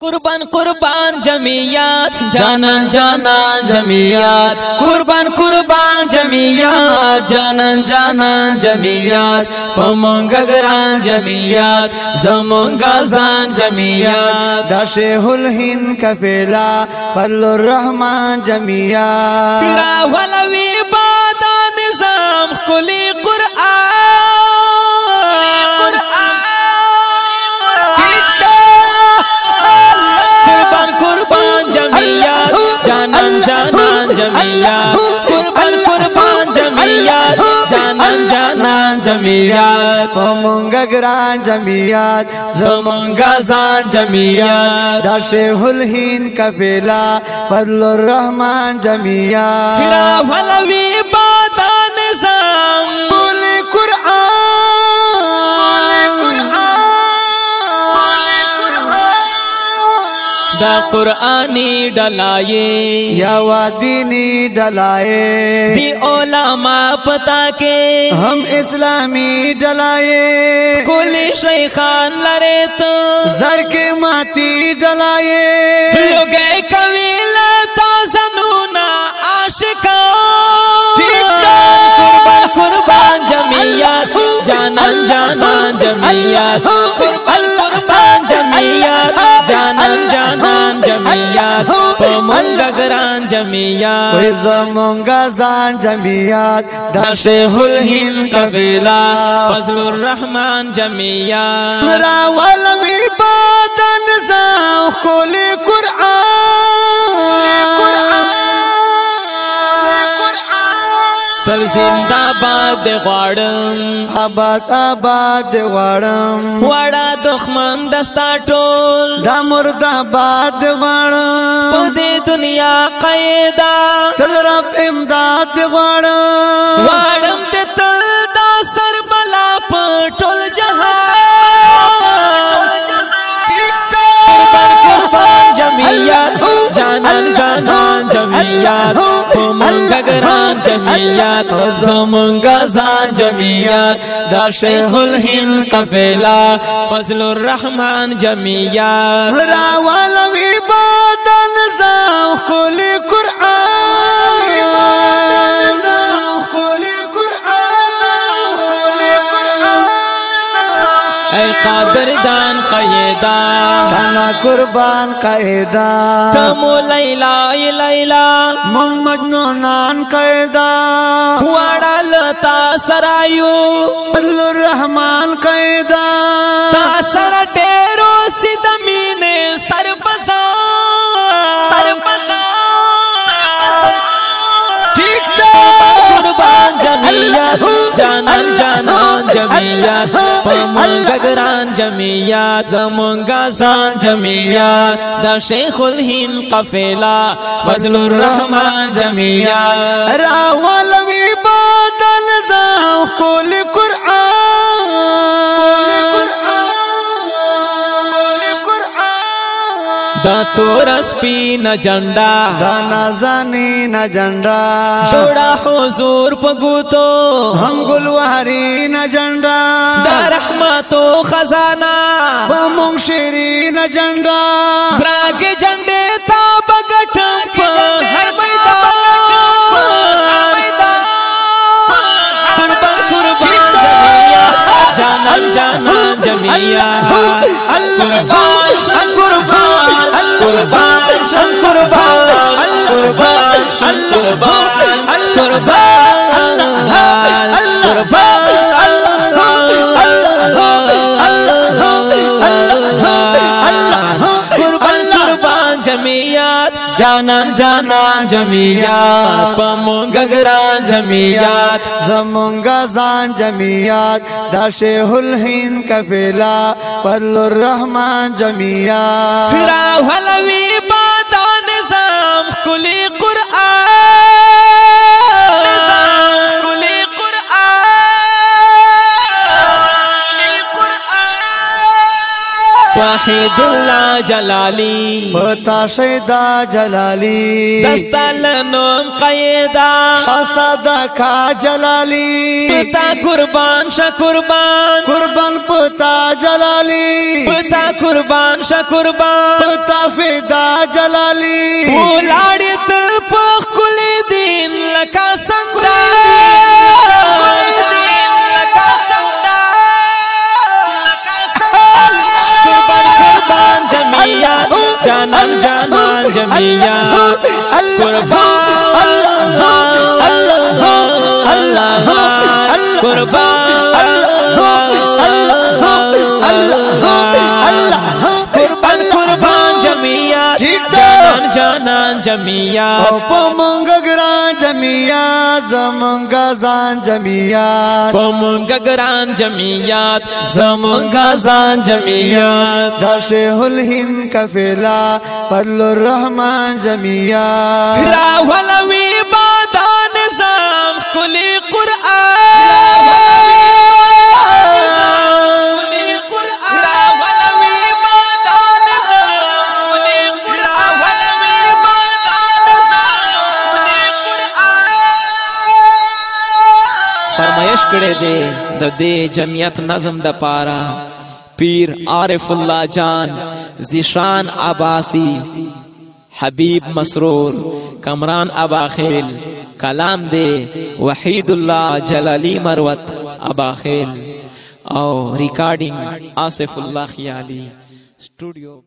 कुर्बान कुर्बान जमियात जानन जानन जमियात कुर्बान कुर्बान जमियात जानन जानन जमियात पमंगगरान जमियात जमंगजान जमियात दाशेहुल हिंद कफेला फल्लुर रहमान जमियात तेरा वलवी बादा निजाम कुली कुरआन जानन जमियात कुर्बान कुर्बान जमियात जानन जानन जमियात पमंगगरान जमियात जमंगजान जमियात दाशेहुल हिंद कफेला फल्लुर रहमान जमियात तेरा वलवी बादा निजाम कुली दा कुरानी डलाए या वादीनी डलाए दी ओलामा पता के हम इस्लामी डलाए कुली शेखान लरे तो जर के माती डलाए लोगे कविल ताजनूना आशिका कुर्बान कुर्बान जमियात जानन जानन जमियात कुर्बान कुर्बान जमियात जानन जानन जमियात पमंगगरान जमियात जमंगजान जमियात दाशेहुल हिंद कफेला फजलुर रहमान जमियात रावल में बादन जाओ खोले तल जिंदाबाद ग़वाड़म आबाद आबाद वाड़म वाड़ा दुश्मन दस्ता टोल दा मुर्दाबाद वाड़म पुदे दुनिया क़ैदा तल रब इमदाद वाड़म वाड़म ते तल दा सर बला पटोल जहां कुर्बान जमियात जानन जानन जमियात पमंगगरान जमियात जमंगजान जमियात दाशेहुल हिंद कफेला फजलुर रहमान जमियात रावल इबादन जाओ खुली कुरान कादर दान क़यदा दाना कुर्बान कायदा तमो लैला लैला मंग मजनूनान कायदा वाड़ा लता सरायू फजलुर रहमान कायदा तासर डेरो सिदमीने सरफसा ठीक कुर्बान जमियात जानन जानन जमियात पमंगगरान जमियात जमंगजान जमियात दाशेहुल हिंद कफेला फजलुर रहमान जमियात रावल इबादन जाओ खुली दा तोरस पी न झंडा दाना जानी न झंडा जोड़ा हुजूर पगुतो हम गुलवारी न झंडा दा रहमतो खजाना बमुंग शेरी न झंडा ब्रागे झंडे ता बगटम प हर मैदान कुर्बान कुर्बान जमियात जानन जानन जमियात कुर्बान शन कुर्बान कुर्बान शन कुर्बान कुर्बान शन कुर्बान कुर्बान कुर्बान जमियात जानन जानन जमियात पमंगगरान जमियात जमंगजान जमियात दाशेहुल हिंद कफेला फजलुर रहमान जमियात फिरा वलवी बादा निजाम कुली कुरआन वाहिदुल्लाह जलाली बता शैदा जलाली दस्ता लनोम क़यदा शासदा का जलाली पिता कुर्बान शा कुर्बान कुर्बान पता जलाली पिता कुर्बान शा कुर्बान पता فدا جلالی ولاړې تل په ښکلي دین لکه سندان قربان جمعیت جانان جانان جمعیت قربان قربان جمعیت جانان جانان جمعیت او په مونږ ګران جمعیت زمونږه ځان جمعیت په مونږ ګران جمعیت زمونږه ځان جمعیت دا شیخ الهند قافله فضل الرحمن جمعیت راولوي بادا نظام کلی قرآن فرمایش کړی دی د دې جمعیت نظم د پاره پیر عارف الله جان زیشان عباسی حبیب مسرور کمران اباخیل کلام دے وحید اللہ جلالی مروت اباخیل او ریکارڈنگ آصف اللہ خیالی اسٹوڈیو